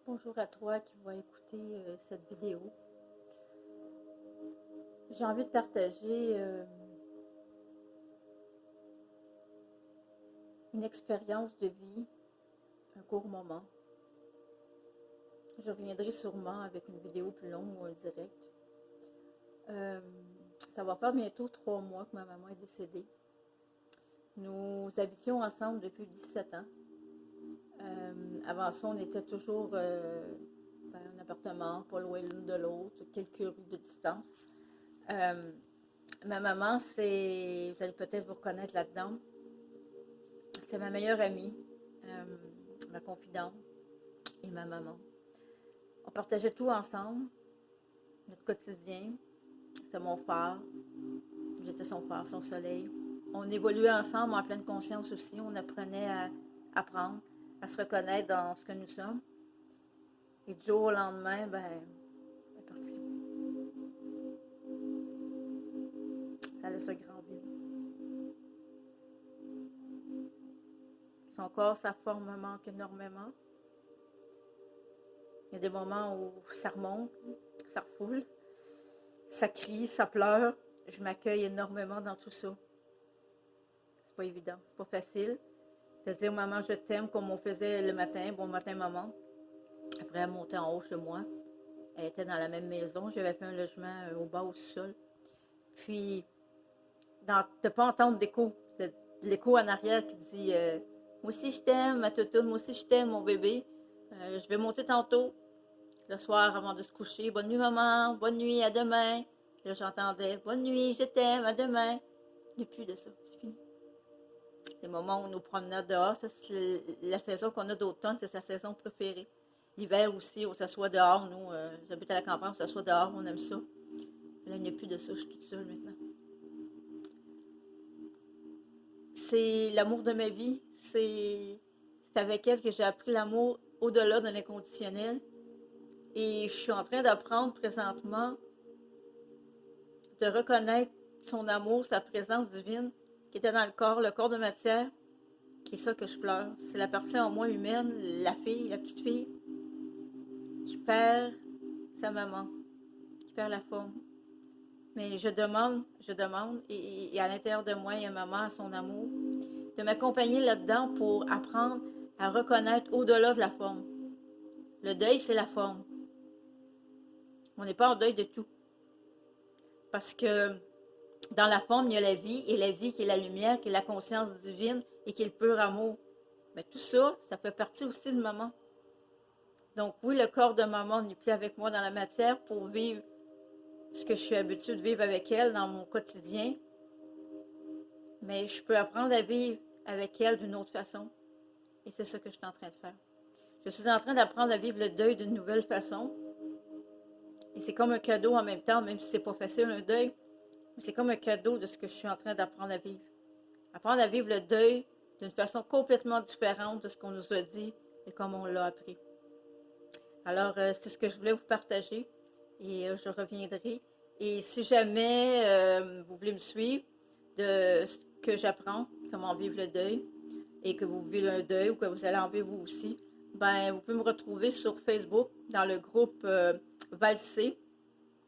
Bonjour à toi qui va écouter cette vidéo. J'ai envie de partager une expérience de vie, un court moment. Je reviendrai sûrement avec une vidéo plus longue ou un direct. Ça va faire bientôt 3 mois que ma maman est décédée. Nous habitions ensemble depuis 17 ans. Avant ça, on était toujours un appartement, pas loin l'une de l'autre, quelques rues de distance. Ma maman, vous allez peut-être vous reconnaître là-dedans, c'est ma meilleure amie, ma confidente et ma maman. On partageait tout ensemble, notre quotidien. C'était mon phare, j'étais son phare, son soleil. On évoluait ensemble en pleine conscience aussi. On apprenait à apprendre, à se reconnaître dans ce que nous sommes. Et du jour au lendemain, elle est partie. Ça laisse un grand vide. Son corps, sa forme me manque énormément. Il y a des moments où ça remonte, ça refoule, ça crie, ça pleure. Je m'accueille énormément dans tout ça. C'est pas évident, c'est pas facile de dire maman je t'aime comme on faisait le matin, bon matin maman. Après elle montait en haut chez moi. Elle était dans la même maison. J'avais fait un logement au bas au sol. Puis de ne pas entendre l'écho en arrière qui dit moi aussi je t'aime ma toutoune, moi aussi je t'aime mon bébé. Je vais monter tantôt. Le soir avant de se coucher, bonne nuit maman, bonne nuit, à demain. Là j'entendais, bonne nuit, je t'aime, à demain. Il n'y a plus de ça, c'est fini. Les moments où on nous promenait dehors, c'est la saison qu'on a d'automne, c'est sa saison préférée. L'hiver aussi, on s'assoit dehors, nous, j'habite à la campagne, on s'assoit dehors, on aime ça. Là, il n'y a plus de ça, je suis toute seule maintenant. C'est l'amour de ma vie, c'est avec elle que j'ai appris l'amour au-delà de l'inconditionnel. Et je suis en train d'apprendre présentement de reconnaître son amour, sa présence divine qui était dans le corps de matière, qui est ça que je pleure. C'est la partie en moi humaine, la fille, la petite fille, qui perd sa maman, qui perd la forme. Mais je demande, et à l'intérieur de moi, il y a maman, son amour, de m'accompagner là-dedans pour apprendre à reconnaître au-delà de la forme. Le deuil, c'est la forme. On n'est pas en deuil de tout. Parce que dans la forme, il y a la vie, et la vie qui est la lumière, qui est la conscience divine, et qui est le pur amour. Mais tout ça, ça fait partie aussi de maman. Donc oui, le corps de maman n'est plus avec moi dans la matière pour vivre ce que je suis habituée de vivre avec elle dans mon quotidien. Mais je peux apprendre à vivre avec elle d'une autre façon. Et c'est ce que je suis en train de faire. Je suis en train d'apprendre à vivre le deuil d'une nouvelle façon. Et c'est comme un cadeau en même temps, même si c'est pas facile un deuil. Mais c'est comme un cadeau de ce que je suis en train d'apprendre à vivre. Apprendre à vivre le deuil d'une façon complètement différente de ce qu'on nous a dit et comme on l'a appris. Alors, c'est ce que je voulais vous partager et je reviendrai. Et si jamais vous voulez me suivre de ce que j'apprends, comment vivre le deuil, et que vous vivez un deuil ou que vous allez en vivre vous aussi, vous pouvez me retrouver sur Facebook dans le groupe Valser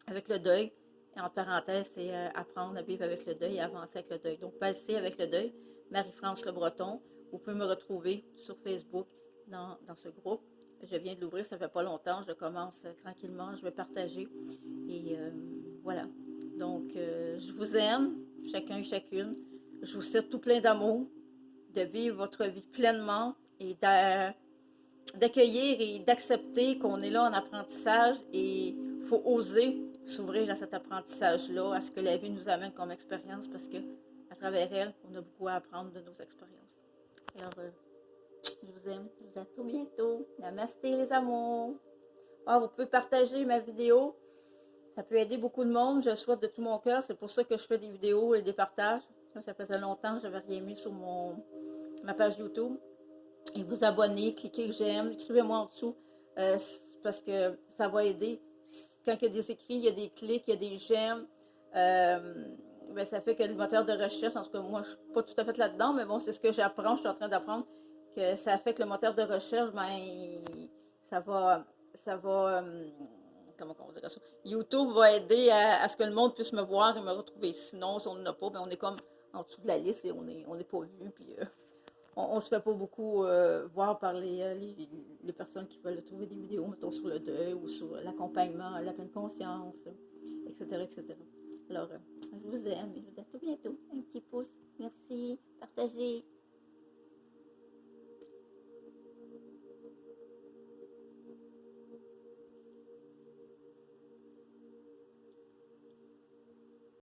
avec le deuil. Et en parenthèse, c'est apprendre à vivre avec le deuil et avancer avec le deuil. Donc, Valser avec le deuil, Marie-France Le Breton. Vous pouvez me retrouver sur Facebook dans ce groupe. Je viens de l'ouvrir, ça fait pas longtemps. Je commence tranquillement, je vais partager. Et voilà. Donc, je vous aime, chacun et chacune. Je vous souhaite tout plein d'amour, de vivre votre vie pleinement et d'accueillir et d'accepter qu'on est là en apprentissage et il faut oser s'ouvrir à cet apprentissage-là, à ce que la vie nous amène comme expérience parce que à travers elle, on a beaucoup à apprendre de nos expériences. Alors, je vous aime, je vous dis à tout bientôt. Namasté les amours. Vous pouvez partager ma vidéo. Ça peut aider beaucoup de monde, je le souhaite de tout mon cœur. C'est pour ça que je fais des vidéos et des partages. Ça faisait longtemps que je n'avais rien mis sur ma page YouTube. Et vous abonner, cliquez j'aime, écrivez-moi en dessous parce que ça va aider. Quand il y a des écrits, il y a des clics, il y a des j'aime. Ça fait que le moteur de recherche, en tout cas moi je ne suis pas tout à fait là-dedans, mais bon c'est ce que j'apprends, je suis en train d'apprendre que ça fait que le moteur de recherche, ça va, ça va, comment on dirait ça? YouTube va aider à ce que le monde puisse me voir et me retrouver. Sinon, si on n'en a pas, ben on est comme en dessous de la liste et on n'est pas vu. Puis on se fait pas beaucoup voir par les personnes qui veulent trouver des vidéos, mettons sur le deuil ou sur l'accompagnement, la pleine conscience, etc., etc. Alors, je vous aime et je vous dis à tout bientôt. Un petit pouce. Merci. Partagez.